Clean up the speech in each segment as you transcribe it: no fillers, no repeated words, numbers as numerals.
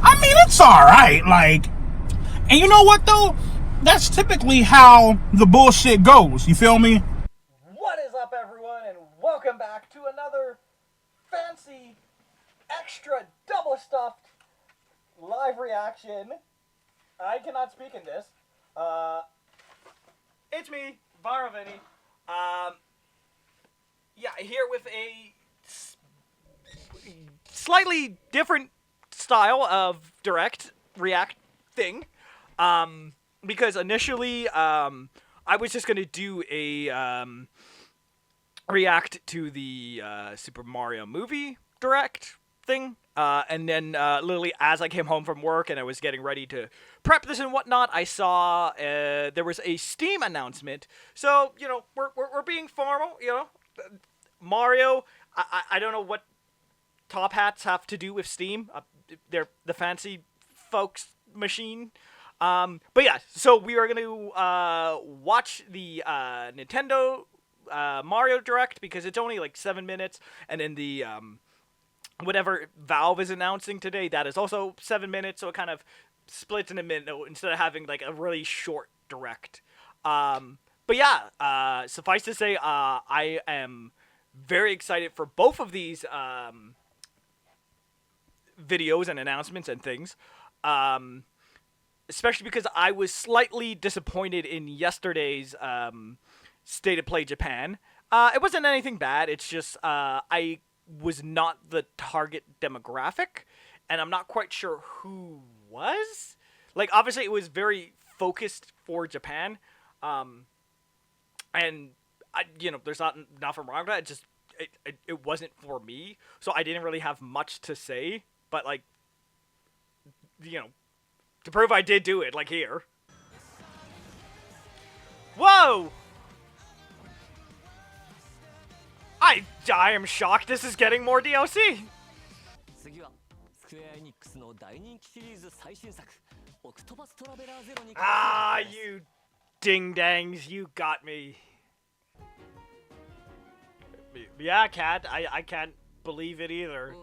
I mean, it's alright, like, and you know what though? That's typically how the bullshit goes, you feel me? What is up, everyone, and welcome back to another fancy, extra, double stuffed live reaction. I cannot speak in this. It's me, Vinnie. Um, yeah, here with a slightly different style of direct react thing. Because initially, I was just gonna do a react to the Super Mario movie direct thing. And then literally as I came home from work and I was getting ready to prep this and whatnot, I saw there was a Steam announcement. So, you know, we're being formal, you know. Mario, I don't know what top hats have to do with Steam. They're the fancy folks machine. But yeah, so we are going to watch the Nintendo Mario Direct because it's only like 7 minutes, and then the whatever Valve is announcing today, that is also 7 minutes, so it kind of splits in a minute instead of having like a really short direct. But yeah, suffice to say, I am very excited for both of these videos and announcements and things. Especially because I was slightly disappointed in yesterday's State of Play Japan. It wasn't anything bad. It's just I was not the target demographic, and I'm not quite sure who was. Like, obviously, it was very focused for Japan, and there's nothing wrong with that. It just it wasn't for me, so I didn't really have much to say. But like, to prove I did do it, like here. Whoa! I am shocked this is getting more DLC. Ah, you ding-dangs, you got me. Yeah, cat, I can't believe it either.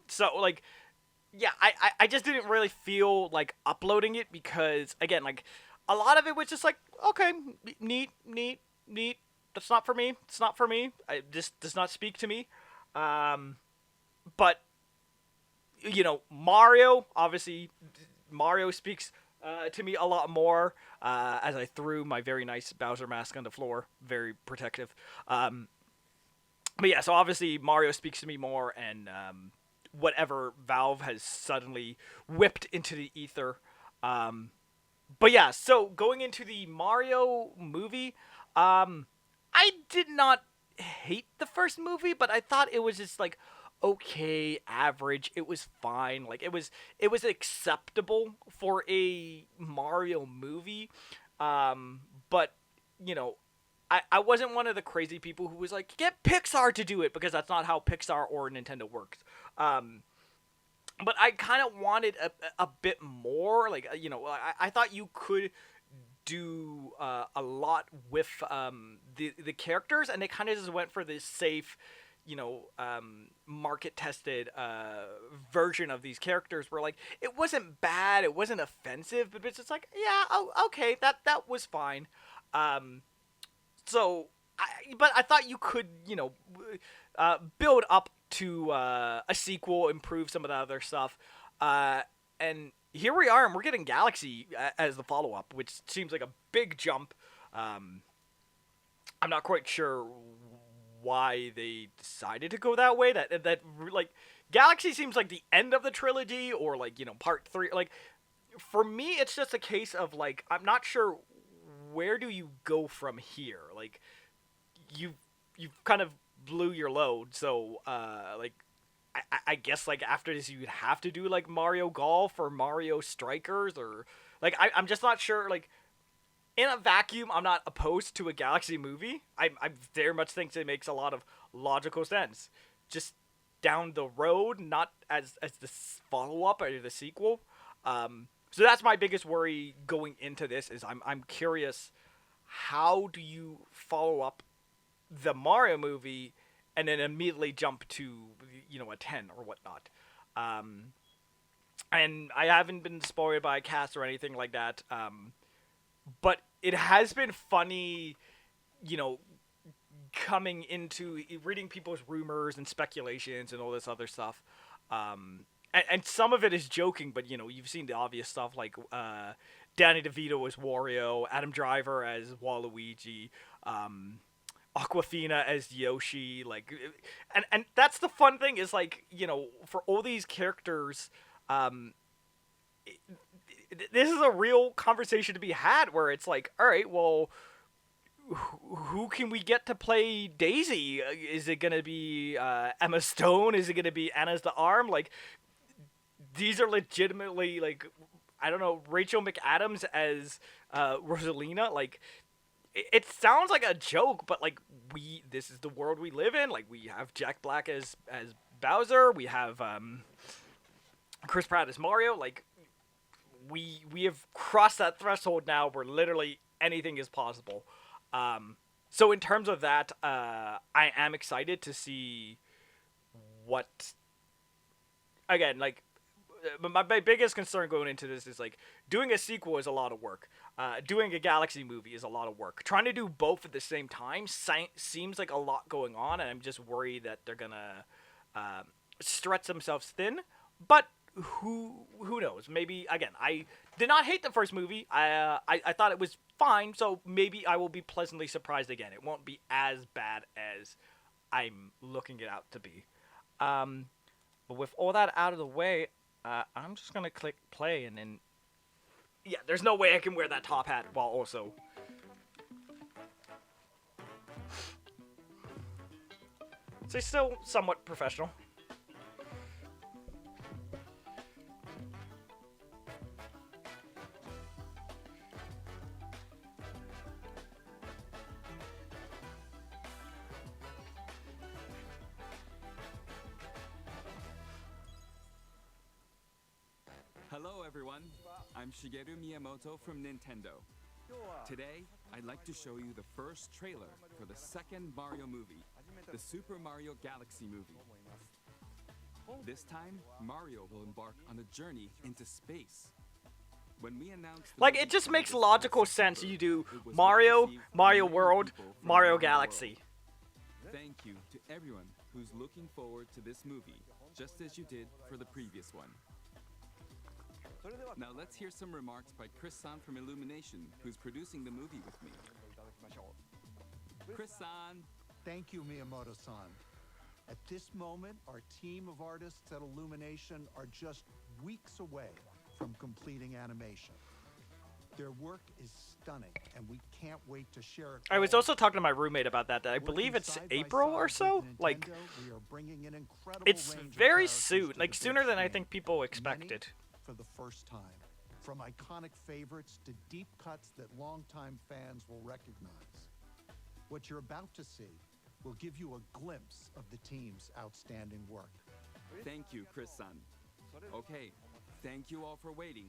So, like, yeah, I just didn't really feel like uploading it because, again, like, a lot of it was just like, okay, neat. That's not for me. It's not for me. This does not speak to me. But, Mario, obviously, Mario speaks to me a lot more as I threw my very nice Bowser mask on the floor. Very protective. But yeah, so obviously Mario speaks to me more, and whatever Valve has suddenly whipped into the ether. But yeah, so going into the Mario movie, I did not hate the first movie, but I thought it was just like okay, average. It was fine. Like it was acceptable for a Mario movie. But you know, I wasn't one of the crazy people who was like, get Pixar to do it, because that's not how Pixar or Nintendo works. But I kind of wanted a bit more. Like, I thought you could do a lot with the characters, and they kind of just went for this safe, market tested version of these characters. Where like it wasn't bad, it wasn't offensive, but it's just like, yeah, oh, okay, that was fine. So, but I thought you could, build up to a sequel, improve some of the other stuff, and here we are, and we're getting Galaxy as the follow-up, which seems like a big jump. I'm not quite sure why they decided to go that way. That like Galaxy seems like the end of the trilogy, or like part 3. Like for me, it's just a case of like I'm not sure where do you go from here. Like you've kind of blew your load, so like I guess like after this you'd have to do like Mario Golf or Mario Strikers, or like I'm just not sure. Like in a vacuum, I'm not opposed to a Galaxy movie. I very much think it makes a lot of logical sense. Just down the road, not as the follow up or the sequel. So that's my biggest worry going into this. Is I'm curious, how do you follow up the Mario movie and then immediately jump to a 10 or whatnot. and I haven't been spoiled by a cast or anything like that. But it has been funny, you know, coming into reading people's rumors and speculations and all this other stuff. And some of it is joking, but you know, you've seen the obvious stuff like Danny DeVito as Wario, Adam Driver as Waluigi, Aquafina as Yoshi, like, and that's the fun thing is like, you know, for all these characters, this is a real conversation to be had where it's like, all right, well, who can we get to play Daisy? Is it gonna be Emma Stone? Is it gonna be Anna's the Arm? Like, these are legitimately like, I don't know, Rachel McAdams as Rosalina. Like, it sounds like a joke, but like this is the world we live in. Like, we have Jack Black as Bowser. We have Chris Pratt as Mario. Like, we have crossed that threshold now where literally anything is possible. So in terms of that, I am excited to see what. Again, like, my biggest concern going into this is like doing a sequel is a lot of work. Doing a Galaxy movie is a lot of work. Trying to do both at the same time seems like a lot going on, and I'm just worried that they're gonna stretch themselves thin. But who knows? Maybe again, I did not hate the first movie. I thought it was fine, so maybe I will be pleasantly surprised again. It won't be as bad as I'm looking it out to be. But with all that out of the way, I'm just gonna click play and then. Yeah, there's no way I can wear that top hat while also. So it's still somewhat professional. Hello everyone, I'm Shigeru Miyamoto from Nintendo. Today, I'd like to show you the first trailer for the second Mario movie, the Super Mario Galaxy movie. This time, Mario will embark on a journey into space. When we announced like, it just makes logical sense you do Mario, Mario World, Mario Galaxy. Thank you to everyone who's looking forward to this movie, just as you did for the previous one. Now let's hear some remarks by Chris-san from Illumination, who's producing the movie with me. Chris-san! Thank you, Miyamoto-san. At this moment, our team of artists at Illumination are just weeks away from completing animation. Their work is stunning, and we can't wait to share it. I was also talking to my roommate about that. I believe it's April or so. Like, it's very soon. Like, sooner than I think people expected. For the first time. From iconic favorites to deep cuts that longtime fans will recognize. What you're about to see will give you a glimpse of the team's outstanding work. Thank you, Chris-san. Okay, thank you all for waiting.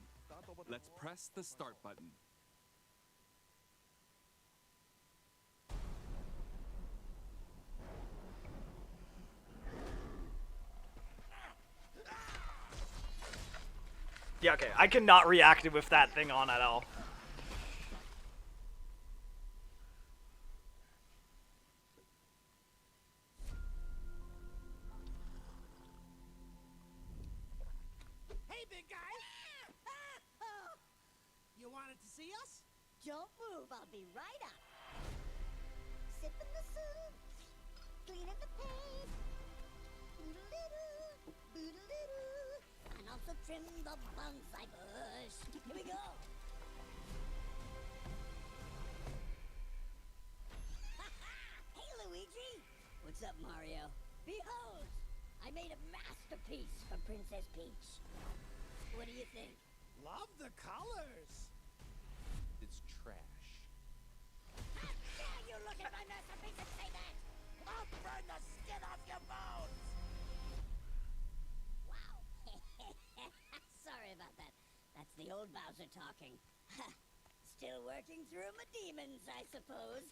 Let's press the start button. Yeah, okay. I cannot react with that thing on at all. Hey, big guy! You wanted to see us? Don't move, I'll be right up. Sipping the soup, cleaning the paint. Boodle-doo, boodle-doo. And also trim the bonsai bush. Here we go. Hey, Luigi. What's up, Mario? Behold, I made a masterpiece for Princess Peach. What do you think? Love the colors. It's trash. How dare you look at my masterpiece and say that? I'll burn the skin off your bones. Wow. Sorry about that. That's the old Bowser talking. Still working through my demons, I suppose.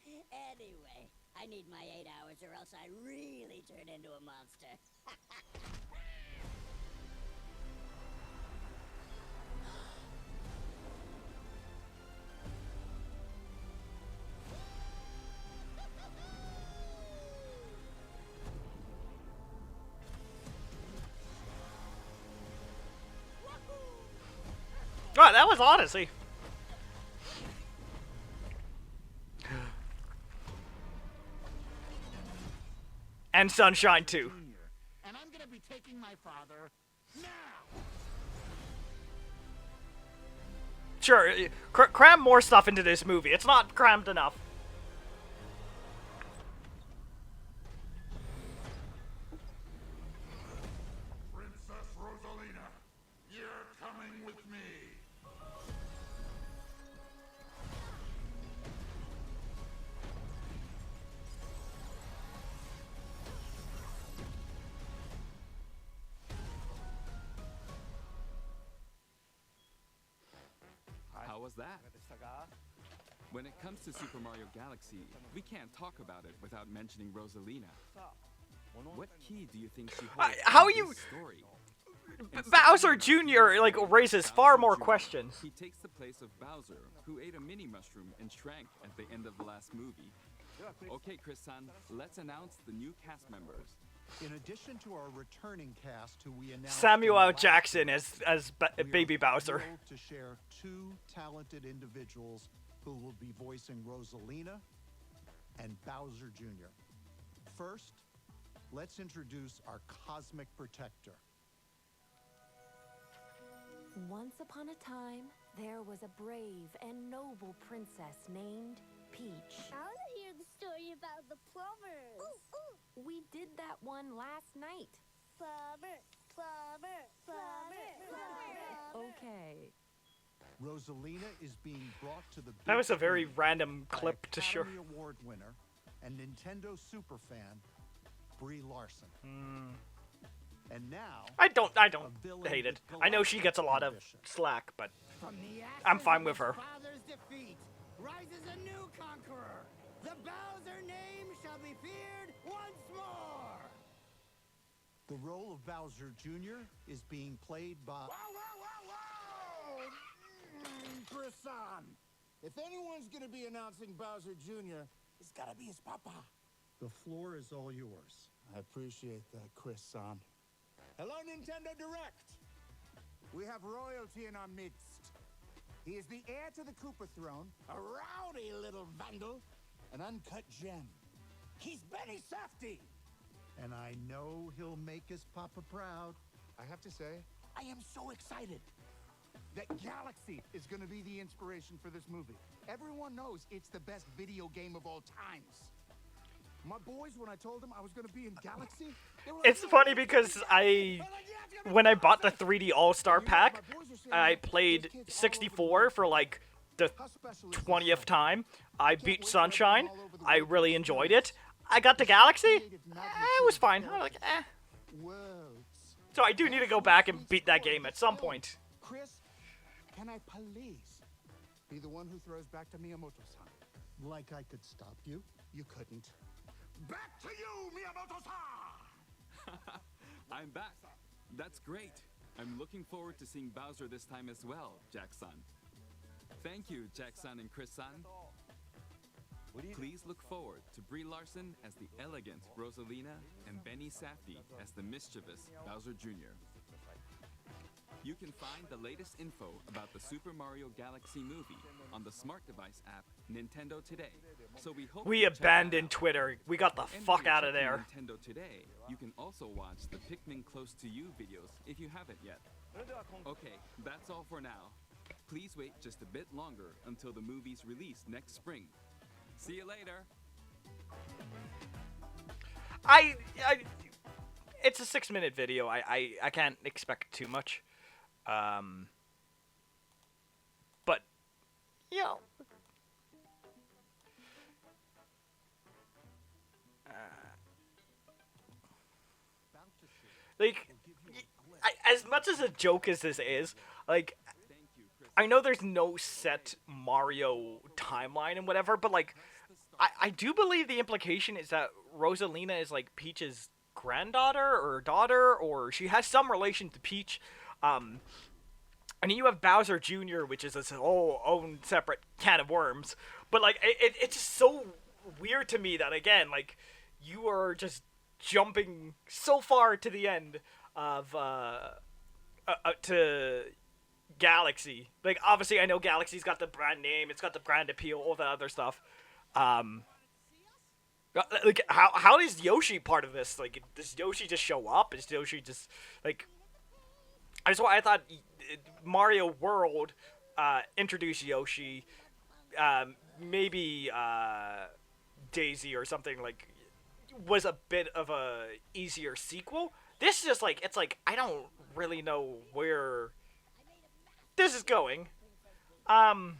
Anyway, I need my 8 hours or else I really turn into a monster. that was Odyssey. And Sunshine too. And I'm gonna be taking my father now. Sure, cram more stuff into this movie. It's not crammed enough. Princess Rosalina, you're coming with me. How was that? When it comes to Super Mario Galaxy, we can't talk about it without mentioning Rosalina. What key do you think she holds how in you- this story? Bowser Jr. like raises far more Jr., questions. He takes the place of Bowser, who ate a mini mushroom and shrank at the end of the last movie. Okay, Chris-san, let's announce the new cast members. In addition to our returning cast, who we announced Samuel in L. the Jackson last as we are Baby Bowser. thrilled to share two talented individuals who will be voicing Rosalina and Bowser Jr. First, let's introduce our cosmic protector. Once upon a time, there was a brave and noble princess named Peach. I want to hear the story about the plumbers. We did that one last night. Plumber, plumber, plumber, plumber. Okay. Rosalina is being brought to the That big was a very screen random by clip to show. Academy Award winner and Nintendo superfan Brie Larson. And now I don't a villain hate it. with I know she gets a lot of ambition. slack, but From the I'm ashes fine of with his her. father's defeat rises a new conqueror. The Bowser name shall be feared once more. The role of Bowser Jr. is being played by Whoa! Chris-san, if anyone's gonna be announcing Bowser Jr., it's gotta be his papa. The floor is all yours. I appreciate that, Chris-san. Hello, Nintendo Direct. We have royalty in our midst. He is the heir to the Koopa throne, a rowdy little vandal, an uncut gem. He's Benny Safdie. And I know he'll make his papa proud. I have to say, I am so excited that Galaxy is going to be the inspiration for this movie. Everyone knows it's the best video game of all times. My boys, when I told them I was going to be in Galaxy, they were like, it's funny because when I bought the 3D All-Star pack, I played 64 for like the 20th time. I beat Sunshine. I really enjoyed it. I got to Galaxy. It was fine. I was like, eh. Worlds. So I do need to go back and beat that game at some point. Chris, can I please be the one who throws back to Miyamoto-san? Like I could stop you. You couldn't. Back to you, Miyamoto-san! I'm back. That's great. I'm looking forward to seeing Bowser this time as well, Jack-san. Thank you, Jack-san and Chris-san. Please look forward to Brie Larson as the elegant Rosalina and Benny Safdie as the mischievous Bowser Jr. You can find the latest info about the Super Mario Galaxy movie on the smart device app Nintendo Today. So we hope We you check that abandoned out. Twitter. We got the And fuck while you're out of checking there. Nintendo Today, you can also watch the Pikmin Close to You videos if you haven't yet. Okay, that's all for now. Please wait just a bit longer until the movie's release next spring. See you later. It's a 6-minute video. I can't expect too much. But, you know. Like, as much as a joke as this is, like, Thank you, Chris. I know there's no set Mario timeline and whatever, but like, I do believe the implication is that Rosalina is like Peach's granddaughter or daughter, or she has some relation to Peach. And then you have Bowser Jr., which is its whole own separate can of worms. But like, it's just so weird to me that again, like, you are just jumping so far to the end of to Galaxy. Like, obviously, I know Galaxy's got the brand name, it's got the brand appeal, all that other stuff. Like, how is Yoshi part of this? Like, does Yoshi just show up? Is Yoshi just, like... That's why I thought Mario World introduced Yoshi, maybe Daisy or something, like, was a bit of a easier sequel. This is just, like, it's like, I don't really know where this is going. And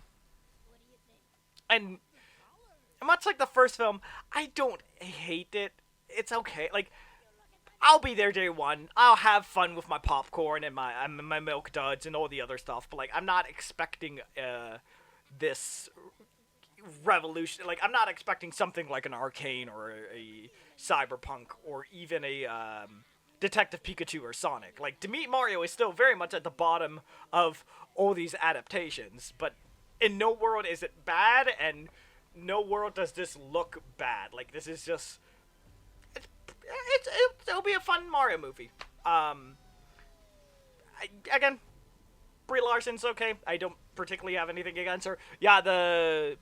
much like the first film, I don't hate it. It's okay. Like, I'll be there day one. I'll have fun with my popcorn and my milk duds and all the other stuff. But, like, I'm not expecting this revolution. Like, I'm not expecting something like an Arcane or a Cyberpunk or even a Detective Pikachu or Sonic. Like, to me, Mario is still very much at the bottom of all these adaptations. But in no world is it bad, and no world does this look bad. Like, this is just... It'll be a fun Mario movie. Again, Brie Larson's okay. I don't particularly have anything against her. Yeah, the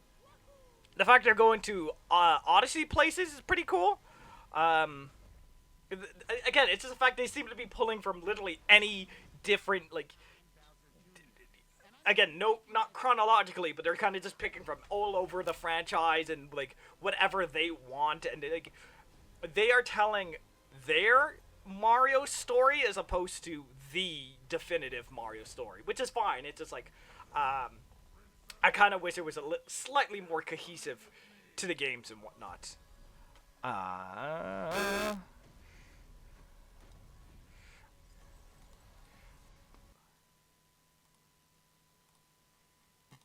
fact they're going to Odyssey places is pretty cool. Again, it's just the fact they seem to be pulling from literally any different, like... Again, not chronologically, but they're kind of just picking from all over the franchise and, like, whatever they want, and, like... They are telling their Mario story as opposed to the definitive Mario story, which is fine. It's just like, I kind of wish it was slightly more cohesive to the games and whatnot.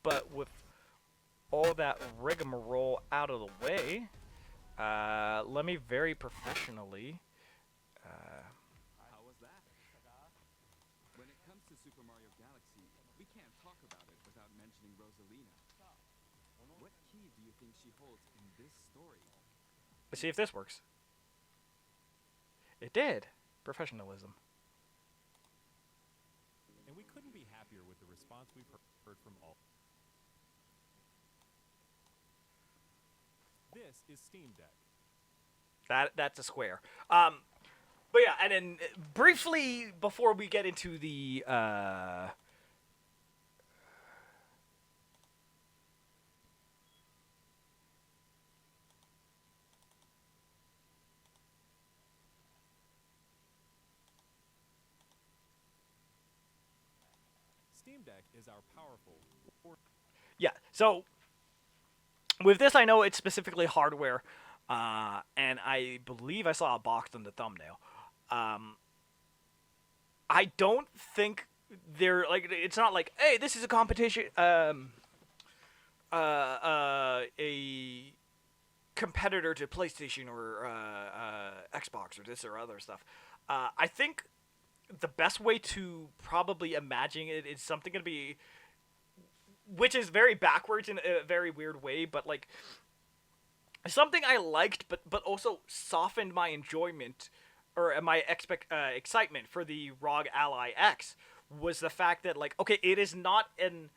But with all that rigmarole out of the way... let me very professionally... How was that? When it comes to Super Mario Galaxy, we can't talk about it without mentioning Rosalina. What key do you think she holds in this story? Let's see if this works. It did. Professionalism. And we couldn't be happier with the response we've heard from all. This is Steam Deck. That's a square. But yeah, and then briefly before we get into the Steam Deck is our powerful... Yeah, so with this I know it's specifically hardware, and I believe I saw a box on the thumbnail. I don't think they're, like, it's not like, hey, this is a competition, a competitor to PlayStation or Xbox or this or other stuff. I think the best way to probably imagine it is something going to be, which is very backwards in a very weird way, but, like, something I liked, but also softened my enjoyment or my excitement for the ROG Ally X was the fact that, like, okay, it is not an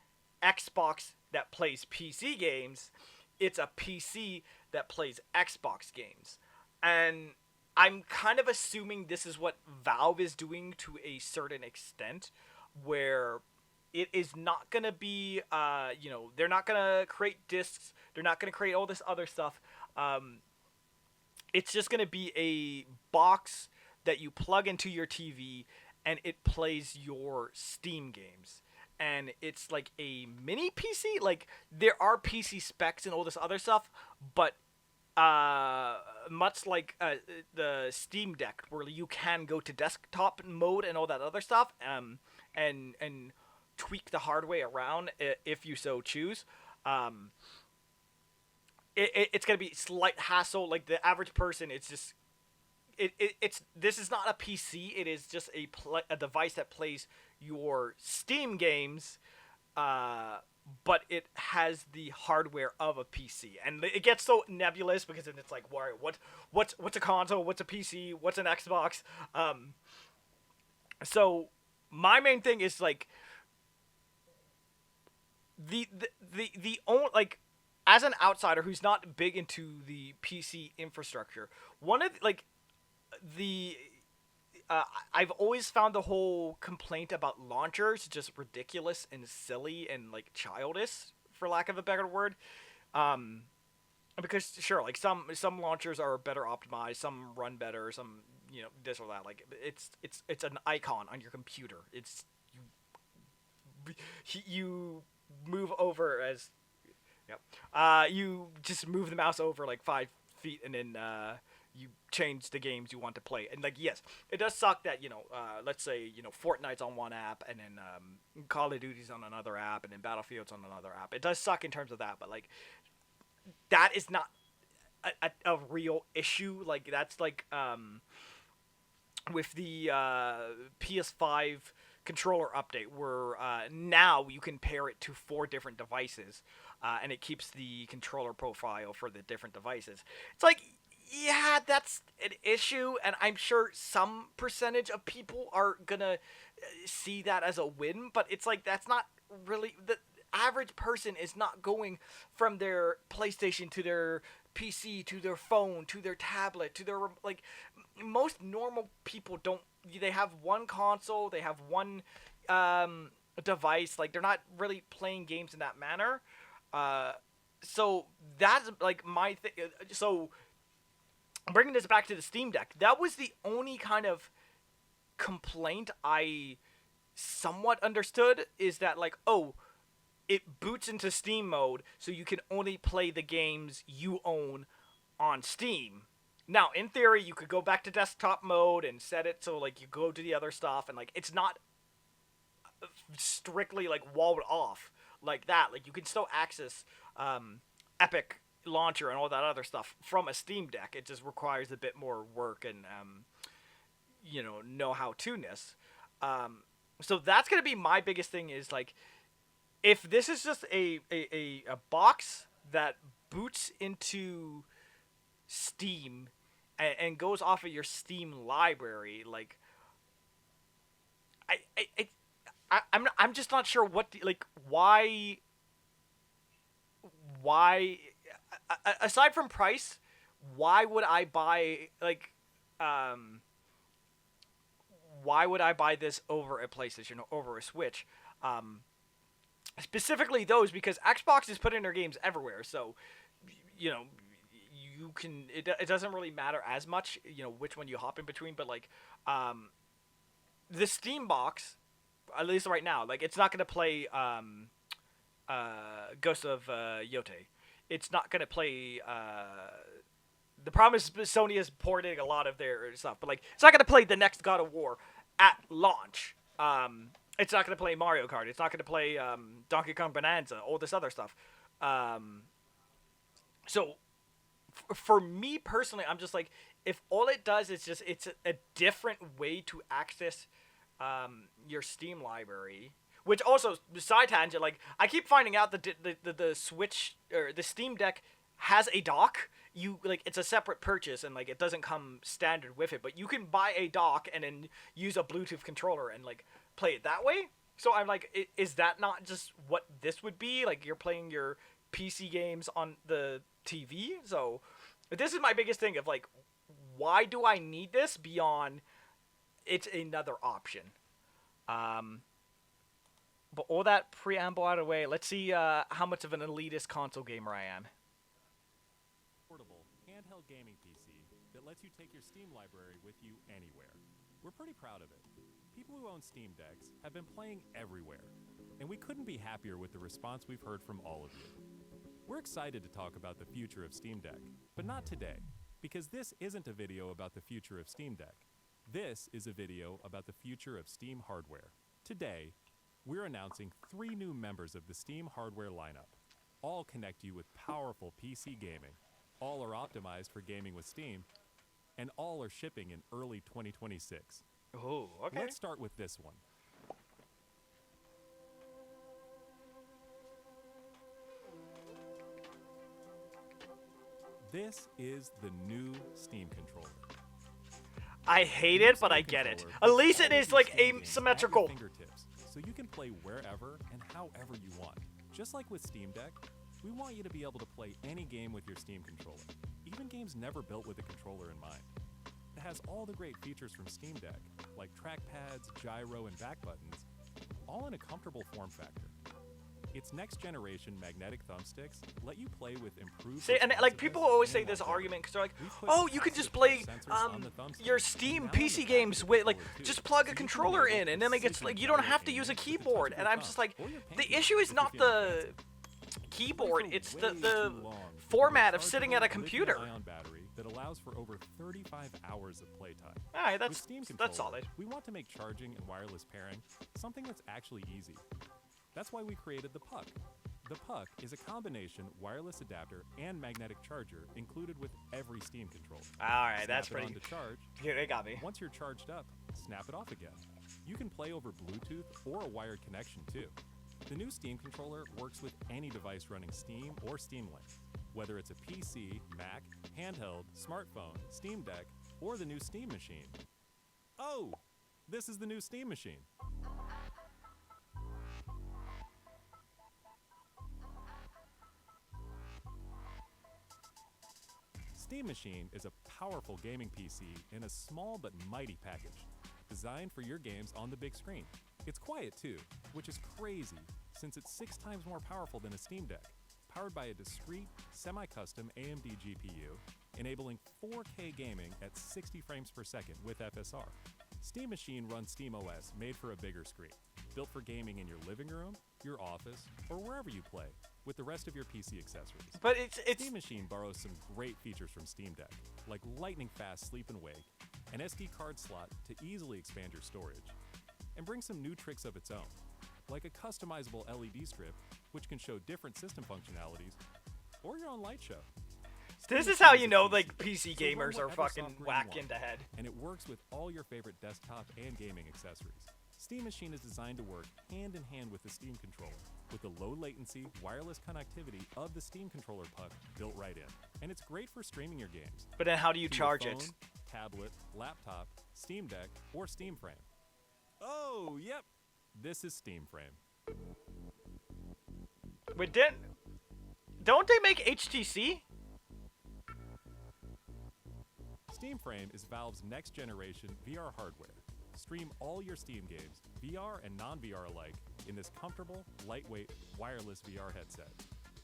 Xbox that plays PC games, it's a PC that plays Xbox games. And I'm kind of assuming this is what Valve is doing to a certain extent, where it is not going to be, you know, they're not going to create discs, they're not going to create all this other stuff. It's just going to be a box that you plug into your TV and it plays your Steam games. And it's like a mini PC. Like, there are PC specs and all this other stuff, but much like the Steam Deck, where you can go to desktop mode and all that other stuff, and tweak the hardware around if you so choose. It's gonna be slight hassle. Like, the average person, it's just this is not a PC. It is just a device that plays your Steam games, but it has the hardware of a PC, and it gets so nebulous because then it's like, what's a console? What's a PC? What's an Xbox? So my main thing is, like, the only, like, as an outsider who's not big into the PC infrastructure, one of like the I've always found the whole complaint about launchers just ridiculous and silly and like childish, for lack of a better word. Because sure, like some launchers are better optimized, some run better, some this or that. Like it's an icon on your computer. It's you move over as you just move the mouse over like 5 feet and then you change the games you want to play. And like yes, it does suck that let's say Fortnite's on one app and then Call of Duty's on another app and then Battlefield's on another app. It does suck in terms of that, but like that is not a real issue. Like that's like with the PS5 controller update where now you can pair it to 4 different devices and it keeps the controller profile for the different devices. It's like, yeah, that's an issue, and I'm sure some percentage of people are gonna see that as a win, but it's like that's not really the average person is not going from their PlayStation to their PC to their phone to their tablet to their like most normal people don't. They have one console, they have one device. Like they're not really playing games in that manner. So that's like my thing. So bringing this back to the Steam Deck, that was the only kind of complaint I somewhat understood, is that like, oh, it boots into Steam mode, so you can only play the games you own on Steam. Now, in theory, you could go back to desktop mode and set it so like you go to the other stuff, and like it's not strictly like walled off like that. Like you can still access Epic Launcher and all that other stuff from a Steam Deck. It just requires a bit more work and know-how-to-ness. So that's gonna be my biggest thing, is like, if this is just a box that boots into Steam and goes off of your Steam library, like I'm just not sure what why aside from price, why would I buy this over a PlayStation or over a Switch? Specifically those, because Xbox is putting their games everywhere, so you can, it doesn't really matter as much which one you hop in between. But like the Steam box, at least right now, like it's not going to play Ghost of Yote. It's not going to play the problem is Sony is porting a lot of their stuff, but like it's not going to play the next God of War at launch. It's not going to play Mario Kart. It's not going to play Donkey Kong Bonanza, all this other stuff. So for me personally, I'm just like, if all it does is just, it's a different way to access your Steam library, which also, side tangent, like I keep finding out that the Switch or the Steam Deck has a dock. You like, it's a separate purchase, and like it doesn't come standard with it, but you can buy a dock and then use a Bluetooth controller and like play it that way. So I'm like, is that not just what this would be? Like you're playing your PC games on the TV. So this is my biggest thing of like, why do I need this beyond it's another option? But all that preamble out of the way, let's see how much of an elitist console gamer I am. Portable, handheld gaming PC that lets you take your Steam library with you anywhere. We're pretty proud of it. People who own Steam Decks have been playing everywhere, and we couldn't be happier with the response we've heard from all of you. We're excited to talk about the future of Steam Deck, but not today, because this isn't a video about the future of Steam Deck. This is a video about the future of Steam hardware. Today, we're announcing 3 new members of the Steam hardware lineup. All connect you with powerful PC gaming. All are optimized for gaming with Steam, and all are shipping in early 2026. Oh, okay. Let's start with this one. This is the new Steam controller. I hate it, but I get it. At least it is like asymmetrical. Fingertips, so you can play wherever and however you want. Just like with Steam Deck, we want you to be able to play any game with your Steam controller, even games never built with a controller in mind. It has all the great features from Steam Deck, like trackpads, gyro, and back buttons, all in a comfortable form factor. Its next-generation magnetic thumbsticks let you play with improved. See, and like people always say this argument because they're like, "Oh, you can just play your Steam PC games with like just plug a controller in, and then like it's like you don't have to use a keyboard." And I'm just like, the issue is not the keyboard; it's the format of sitting at a computer. That allows for over 35 hours of playtime. All right, With Steam that's controller, solid. We want to make charging and wireless pairing something that's actually easy. That's why we created the Puck. The Puck is a combination wireless adapter and magnetic charger included with every Steam controller. All right, that's Snap it pretty. on to charge. Yeah, they got me. Once you're charged up, snap it off again. You can play over Bluetooth or a wired connection too. The new Steam controller works with any device running Steam or Steam Link, whether it's a PC, Mac, handheld, smartphone, Steam Deck, or the new Steam Machine. Oh, this is the new Steam Machine. Steam Machine is a powerful gaming PC in a small but mighty package, designed for your games on the big screen. It's quiet too, which is crazy since it's 6 times more powerful than a Steam Deck, powered by a discrete, semi-custom AMD GPU, enabling 4K gaming at 60 frames per second with FSR. Steam Machine runs SteamOS made for a bigger screen, built for gaming in your living room, your office, or wherever you play, with the rest of your PC accessories. But it's Steam Machine borrows some great features from Steam Deck, like lightning-fast sleep and wake, an SD card slot to easily expand your storage, and brings some new tricks of its own, like a customizable LED strip, which can show different system functionalities, or your own light show. this is how you know like PC gamers are fucking whack in the head. And it works with all your favorite desktop and gaming accessories. Steam Machine is designed to work hand in hand with the Steam controller, with the low latency, wireless connectivity of the Steam controller Puck built right in. And it's great for streaming your games. But then how do you to your charge phone, it? Tablet, laptop, Steam Deck, or Steam Frame. Oh, yep, this is Steam Frame. Wait, don't they make HTC? Steam Frame is Valve's next generation VR hardware. Stream all your Steam games, VR and non-VR alike, in this comfortable, lightweight, wireless VR headset.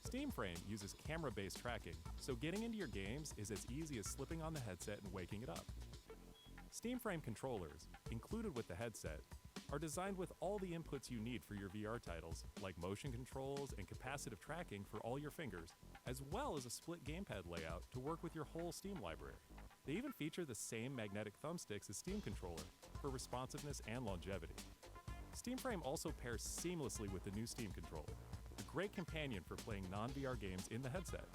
Steam Frame uses camera-based tracking, so getting into your games is as easy as slipping on the headset and waking it up. Steam Frame controllers, included with the headset, are designed with all the inputs you need for your VR titles, like motion controls and capacitive tracking for all your fingers, as well as a split gamepad layout to work with your whole Steam library. They even feature the same magnetic thumbsticks as Steam controller for responsiveness and longevity. Steam Frame also pairs seamlessly with the new Steam controller, a great companion for playing non-VR games in the headset.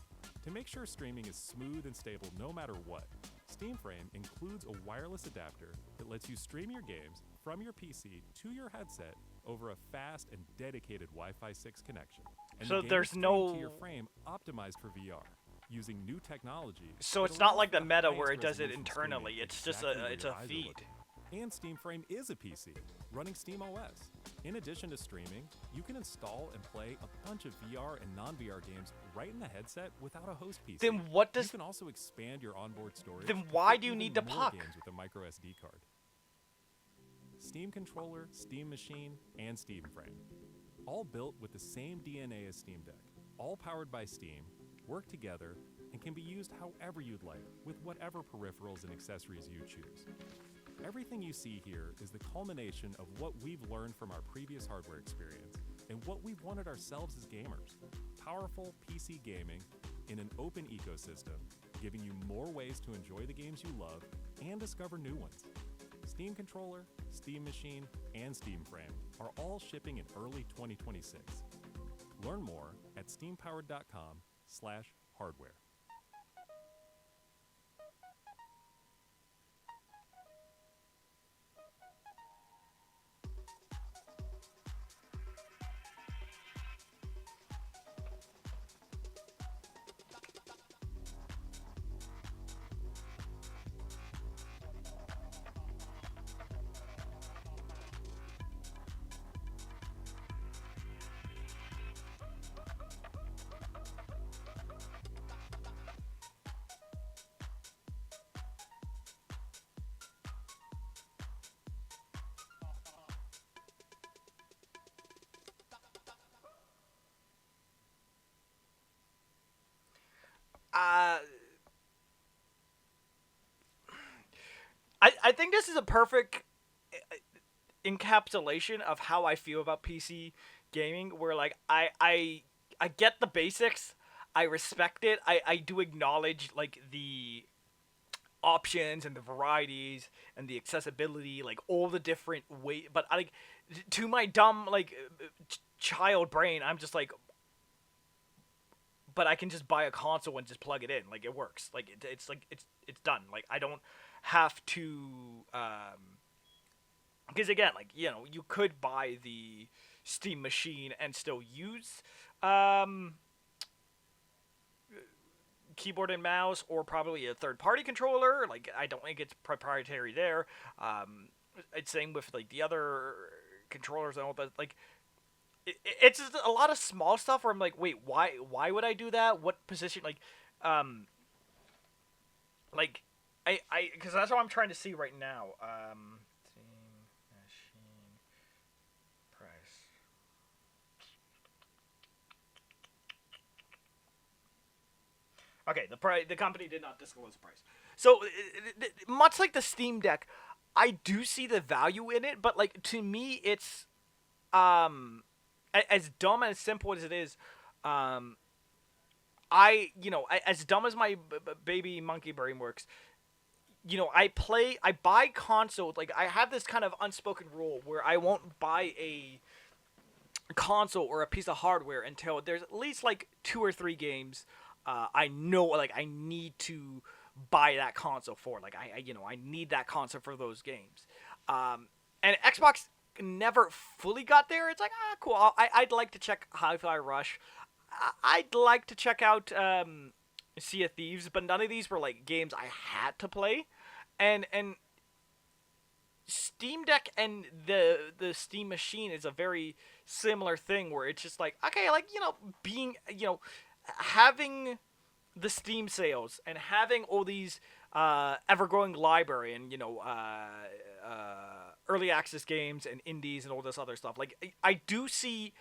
To make sure streaming is smooth and stable no matter what, Steam Frame includes a wireless adapter that lets you stream your games from your PC to your headset over a fast and dedicated Wi-Fi 6 connection. And So the game there's is streamed no- to your frame optimized for VR, using new technology. So that it's not allows like the for meta highest where it does it resolution internally. streaming It's just exactly where it's your a eyes are feed. looking. And Steam Frame is a PC, running SteamOS. In addition to streaming, you can install and play a bunch of VR and non-VR games right in the headset without a host PC. Then what does- You can also expand your onboard storage. Then and why fit do you even need the more puck? games with a micro SD card. Steam controller, Steam Machine, and Steam Frame, all built with the same DNA as Steam Deck, all powered by Steam, work together, and can be used however you'd like with whatever peripherals and accessories you choose. Everything you see here is the culmination of what we've learned from our previous hardware experience and what we've wanted ourselves as gamers. Powerful PC gaming in an open ecosystem, giving you more ways to enjoy the games you love and discover new ones. Steam Controller, Steam Machine, and Steam Frame are all shipping in early 2026. Learn more at steampowered.com/hardware. I think this is a perfect encapsulation of how I feel about PC gaming, where like I get the basics, I respect it, I do acknowledge like the options and the varieties and the accessibility, like all the different ways, but I like to my dumb like child brain, I'm just like, but I can just buy a console and just plug it in, like it works, like it's like it's done, like I don't have to because again, like, you know, you could buy the Steam machine and still use keyboard and mouse, or probably a third-party controller. Like, I don't think it's proprietary there. It's same with like the other controllers and all that. Like, it's just a lot of small stuff where I'm like, wait, why would I do that? What position? Like, because that's what I'm trying to see right now. Steam machine price. Okay, the company did not disclose the price. So much like the Steam Deck, I do see the value in it, but like to me, it's as dumb and as simple as it is. As dumb as my baby monkey brain works, you know, I buy consoles. Like, I have this kind of unspoken rule where I won't buy a console or a piece of hardware until there's at least like 2 or 3 games I know, like, I need to buy that console for. Like, I need that console for those games. And Xbox never fully got there. It's like, cool. I'd like to check Hi-Fi Rush. I'd like to check out Sea of Thieves, but none of these were like games I had to play. And Steam Deck and the Steam machine is a very similar thing, where it's just like, okay, like, you know, being, you know, having the Steam sales and having all these ever-growing library and, you know, early access games and indies and all this other stuff. Like, I do see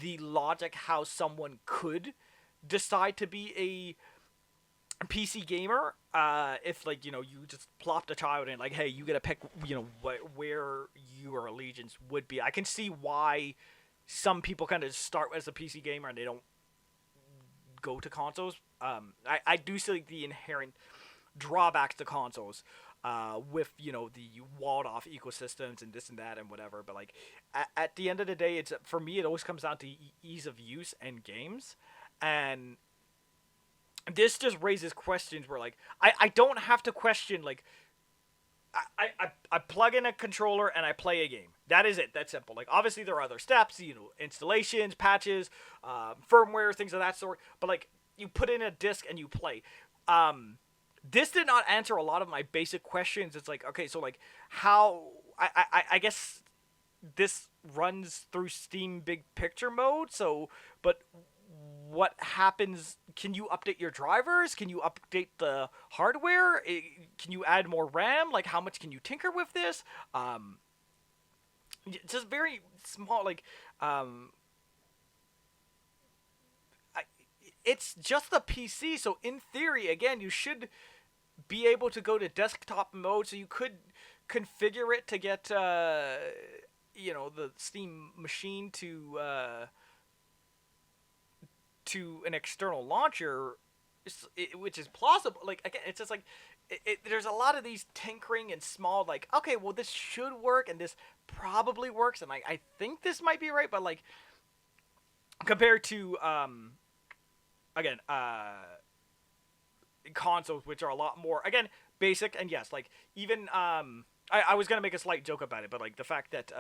the logic how someone could decide to be a PC gamer if, like, you know, you just plopped a child in, like, hey, you gotta pick, you know, where your allegiance would be. I can see why some people kind of start as a PC gamer and they don't go to consoles. I do see like the inherent drawbacks to consoles with, you know, the walled off ecosystems and this and that and whatever, but like at the end of the day, it's, for me, it always comes down to ease of use and games. And this just raises questions where, like, I don't have to question, like, I plug in a controller and I play a game. That is it. That's simple. Like, obviously there are other steps, you know, installations, patches, firmware, things of that sort. But, like, you put in a disc and you play. This did not answer a lot of my basic questions. It's like, okay, so, like, how... I guess this runs through Steam Big Picture mode, so... But what happens? Can you update your drivers? Can you update the hardware? Can you add more RAM? Like, how much can you tinker with this? Just very small, like, it's just a PC, so in theory, again, you should be able to go to desktop mode, so you could configure it to get, you know, the Steam machine to an external launcher, which is plausible. Like, again, it's just like, there's a lot of these tinkering and small, like, okay, well, this should work, and this probably works, and I think this might be right, but, like, compared to, again, consoles, which are a lot more, again, basic, and yes, like, even, I was gonna make a slight joke about it, but, like, the fact that,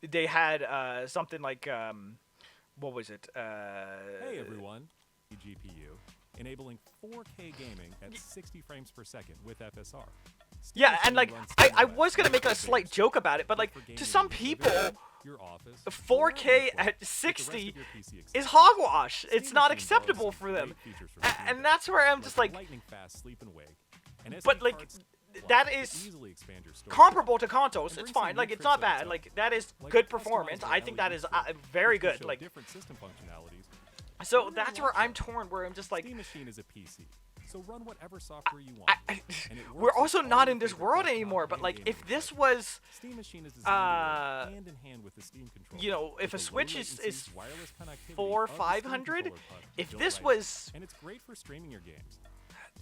they had, something like, what was it? Hey everyone, GPU, enabling 4K gaming at 60 frames per second with FSR. Yeah, and like, I was gonna make a slight joke about it, but like, to some people, 4K at 60 is hogwash. It's not acceptable for them, and that's where I'm just like, but like, that is comparable to consoles. It's fine. Like, it's not bad. Like, that is good performance. I think that is very good. Like, so that's where I'm torn. Where I'm just like, Steam Machine is a PC, So run whatever software you want. and it we're works with also all not your in this favorite world desktop anymore. But and like, gaming if this devices. was, Steam Machine is designed to work hand in hand with the Steam controller. you know, if with a the Switch low is latency wireless connectivity 400, of the Steam 500, controller puck if built this right was, in. And it's great for streaming your games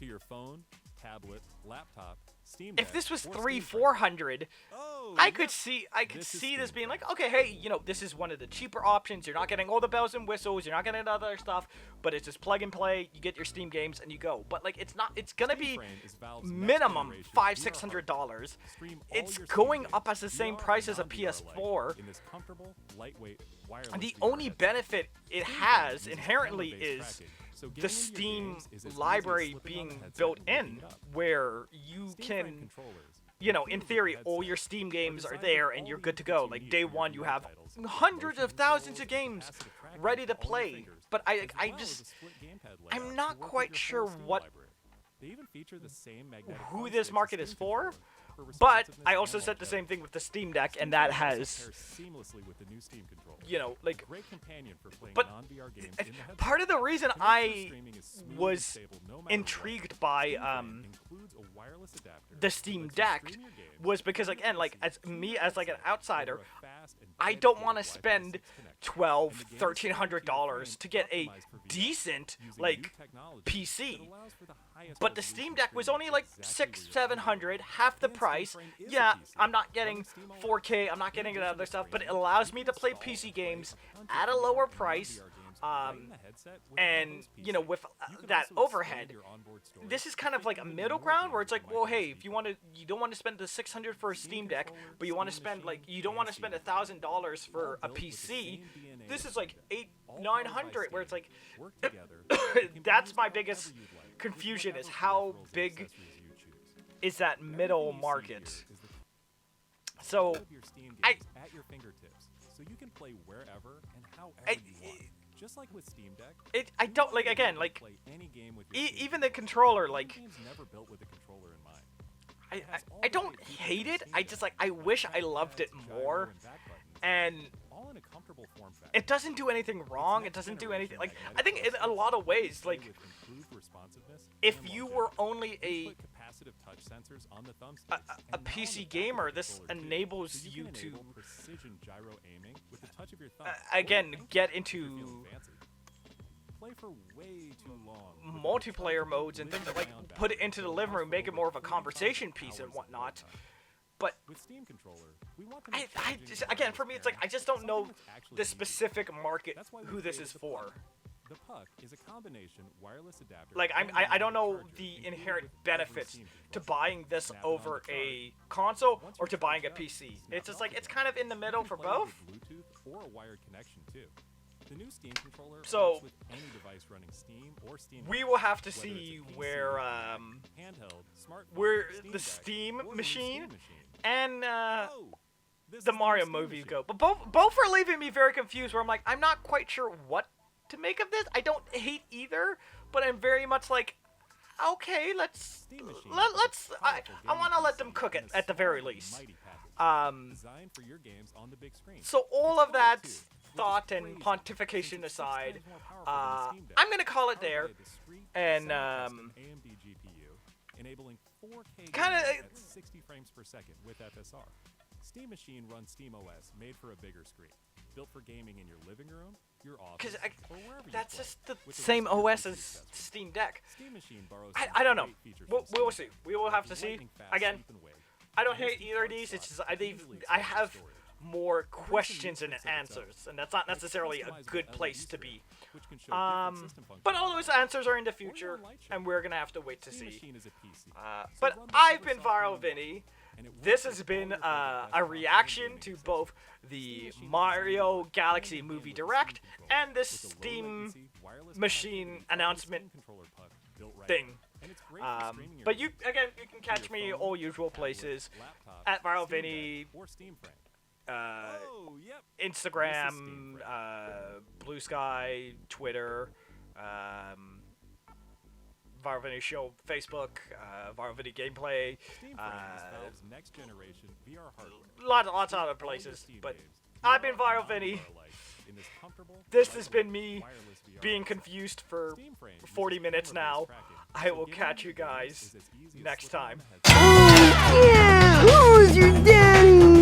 to your phone, tablet, laptop, Steam if Deck, this was or 300, Steam Deck. 400, Oh, I yep. could see This is this Steam being like, Deck. okay, hey, you know, this is one of the cheaper options. You're not getting all the bells and whistles. You're not getting other stuff, but it's just plug and play. You get your Steam games and you go. But like, it's not. It's gonna be Steam Frame is Valve's next minimum generation $500-$600. Stream all It's your Steam going games, up as the same VR price as a and non-VR PS4. alike, in this comfortable, lightweight, wireless And the VR only headset. benefit it Steam has Frame uses inherently camera-based is tracking, so the getting into your Steam games is as easy as library slipping on the being headset built and looking in, it up. where you Steam Frame can, controllers you know, in included with theory, the all your headset Steam are games are designed there with and all you're the good to inputs go. you Like need day for your one, you VR have titles, hundreds of motion thousands of controls, games capacitive tracking ready to for all your play. fingers, But as well as a just, split gamepad I'm layout not to work with quite your sure full Steam what library. They even feature the same magnetic who thumb this sticks market as is Steam for. controller But responsiveness I and also said the longevity. same thing with the Steam Deck, and Steam that Frame also has, pairs seamlessly with the new Steam controller. you know, like, Great companion for playing but non-VR games uh, in the headset. part of the reason To make sure I streaming is smooth and was stable no matter what, intrigued by Steam Frame includes a wireless adapter the that Steam lets you Deck stream your games was because, from your again, like, PC as me as like an headset outsider, over a fast and I don't dedicated want to Wi-Fi spend 6 connection. $1,200, And the game is streamed to your $1,300 to get a frame optimized for VR, decent, using like, new technology PC. that allows for the highest But the resolution Steam Deck was streaming only like exactly $600, where you're at. $700, half the And Steam price. Frame is a Yeah, PC. I'm not getting Running Steam OS, 4K, I'm not in getting addition other to stuff, but it streaming, allows you me can to play install PC and play games a bunch at a of VR lower and price. non-VR games right in the headset with And, the host you know, PC. with You can that also overhead, expand your onboard storage this is to kind of fit like a even middle more ground where games it's like, with well, micro hey, if you don't want to spend the $600 for a Steam Deck, but you want to spend like, you don't want to spend $1,000 for a PC, this is like $800-$900, where it's like, work together. It can be that's used my however biggest you'd like, with confusion is whatever how peripherals and big accessories you choose. is that middle Everything you see market. here is the So, all of your Steam I- games at your fingertips, so you can play wherever and however I- you want. Just like with Steam Deck, I don't, like, again, like, play any game with your Steam even Deck. the controller, Some like, games never built with the controller in mind. I don't hate it, I just, like, I wish I loved it more, and all in a comfortable form factor. it doesn't do anything wrong, it doesn't do anything, like, I think in a lot of ways, like, With improved responsiveness if and you longevity. were only You a can put capacitive touch sensors on the thumbsticks, a and now on the PC back of gamer, the this controller, too. enables So you can to, enable precision gyro aiming with the touch of your thumb. again, Or think get if you're feeling into fancy. Play for way too long with an multiplayer intelligent modes and things that, living like, sound put it balance into the that living allows room, for make it over more of a 45 conversation piece hours and of whatnot. playtime. But With Steam controller, we want to I make charging just, and again, for me, wireless it's like, I pairing just don't something know that's actually the easy. specific market That's why we who this created is the for. Puck. The Puck is a combination wireless adapter. Like, and I don't know charger the included inherent with every benefits Steam to controller. buying this Snap it on over the a console Once or you're to buying a charged up, PC. snap It's just it like, off it's again. kind of in the middle You for can play both. with Bluetooth or a wired connection too. The new Steam controller So, works with any device running Steam or Steam. We will have to whether see it's a PC, where, handheld, smartphone, where Steam the Deck, Steam or the new machine Steam machine. and, Oh, this the is Mario new Steam movies machine. go. But both are leaving me very confused, where I'm like, I'm not quite sure what to make of this. I don't hate either, but I'm very much like, okay, let's Steam machine let's is a I powerful want to gaming let them PC cook it and a at the very small and least. mighty package. Designed for your games on the big screen. So all It's of that too, which is thought and crazy, pontification since it's 6 aside, times more powerful than the Steam Deck, I'm gonna call it powered there, by a discrete, and semi-custom AMD GPU, enabling 4K kinda, gaming at 60 frames per second with FSR. Steam Machine runs Steam OS, made for a bigger screen, built for gaming in your living room, your office, or wherever you that's play, just the with a same rich OS Bluetooth as system. Steam Deck. Steam Machine borrows I don't know. great features We'll from see. Steam, We will like have to see. lightning-fast Again, sleep and wake, I don't and hate SD either of card these. It's slots just to easily I expand have storage. more some questions than useful tips of answers, and that's not like necessarily a customizable good LED place to strips, be. which can show different system But all functions. those answers are in the Or your future, light show. and we're gonna have to wait to Steam see. Machine is a PC, so But run I've whatever been software you Viral want, Vinny. and it works This with has all been your favorite a desktop and reaction gaming to systems. both Steam the Machine is designed Mario to Galaxy hand Movie with the Direct Steam controller, and this with a low Steam latency, wireless machine connectivity of the announcement Steam controller puck built right thing. in. And it's great for streaming your But you games again, you can to catch your me phone, all usual tablet, places laptop, at Viral Steam Deck, Vinny, or Steam Frame. uh, Oh, yep. Instagram, Steam Frame. Blue Sky, Twitter, Viral Vinny Show, Facebook, Viral Vinny Gameplay, Steam Frame is Valve's next generation VR hardware. lots of other All your places. Steam But games I've been Viral Vinny. This has been me being confused for 40 minutes now. I will catch you guys next time. Yeah, who's your daddy?